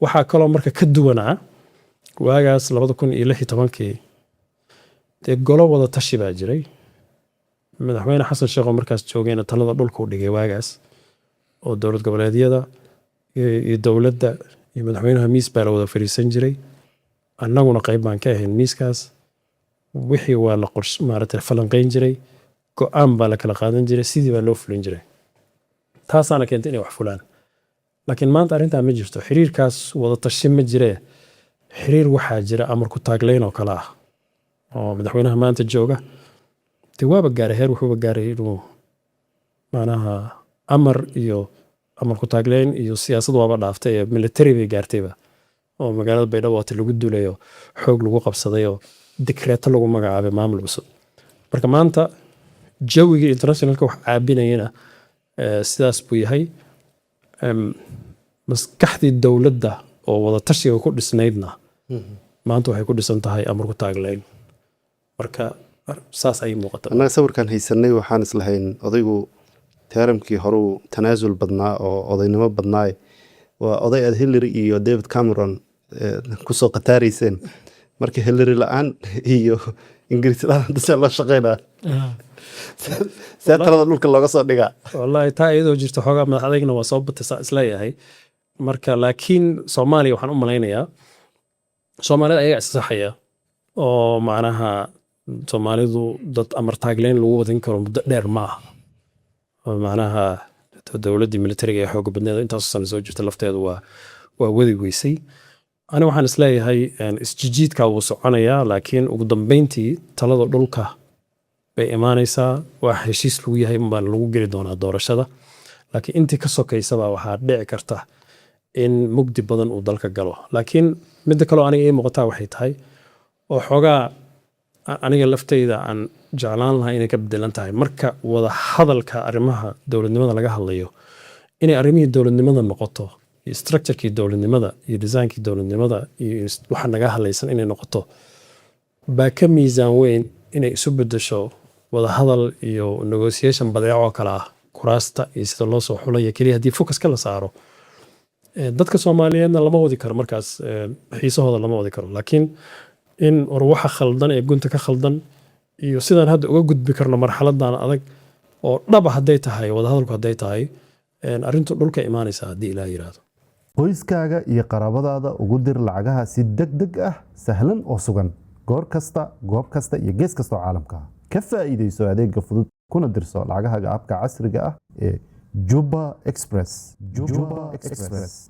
waxaa kaloo marka ka duwanaa waagaas 2016 dee golo wada tashi baa jiray madaxweyne xasan sheekh oo markaas joogayna talada dhulka u dhigay waagaas oo dowlad goboleedyada iyo dowladda iyo madaxweynaha miis baa la wada fariisan jiray annaguna qayb baan ka ahayn miiskaas wixii waa la maaragtay falanqayn jiray go'aan baa la kala qaadan jiray sidii baa loo fulin jiray taasaana keentay inay wax fulaan laakiin maanta arrintaa ma jirto xiriirkaas wada tashi ma jiree xiriir waxaa jira amar ku taaglayn oo kale ah oo madaxweynaha maanta jooga dee waaba gaaray heer wuxuuba gaaray inuu macnaha amar ku taaglayn iyo siyaasad waaba dhaaftay ee military bay gaartayba oo magaalada baydhabo waata lagu duulayo xoog lagu qabsaday oo dekreeto lagu magacaabay maamul cusub marka maanta jawigii internationalka wax caabinayana sidaas buu yahay maskaxdii dowladda oo wada tashiga ku dhisnaydna maanta waxay ku dhisan tahay amar ku taaglayn marka saas ay muuqataa annaga sawirkan haysanay waxaan islahayn odaygu taaramkii horuu tanaasul badnaa oo odaynimo badnaa waa oday aad Hillary iyo David Cameron kusoo qataarayseen markii Hillary la'aan iyo Ingiriis la'aan dadka la shaqeynaa talada dhulka looga soo dhigaa wallahi taa iyadoo jirto xoogaa madaxdayna waa soo batay isla yahay marka laakiin Soomaaliya waxaan u malaynayaa Soomaalida ayaga saxaya oo macnaha Soomaalidu dad amar taaglayn lagu wadin karo muddo dheer maaha oo macnaha dowladdii militariga ee xoog badneed intaas sano soo jirta lafteedu waa wadi weysay ani waxaan isleeyahay isjijiidka wuu soconayaa laakiin ugu dambeyntii talada dhulka bay imaanaysaa wax heshiis lagu yahay baan lagu geli doonaa doorashada laakiin intii ka sokaysaba waxaa dhici karta in mugdi badan uu dalka galo laakiin midda kale aniga ii muuqataa waxay tahay oo xoogaa aniga laftayda aan jeclaan lahaa inay ka bedelan tahay marka wada hadalka arrimaha dowladnimada laga hadlayo inay arrimihii dowladnimada noqoto iyo structurekii dowladnimada iyo designkii dowladnimada iyo waxa naga hadlaysan inay noqoto baa ka miisaan weyn inay isu bedesho wada hadal iyo negotiation badeeco kale ah kuraasta iyo sida loo soo xulayo keliya haddii focuska la saaro dadka Soomaaliyeedna lama wadi karo markaas xiisahooda lama wadi karo laakiin in waxa khaldan ee gunta ka khaldan iyo sidaan hadda uga gudbi karno marxaladan adag oo dhaba haday tahay wada hadalku haday tahay arintu dhulka iimaanaysa hadii Ilaahay yiraahdo qoyskaaga iyo qaraabadaada ugu dir lacagaha si degdeg ah sahlan oo sugan goor kasta goob kasta iyo gees kasta oo caalamka ka faa'iideyso adeegga fudud kuna dirso lacagaha abka casriga ah ee Juba Express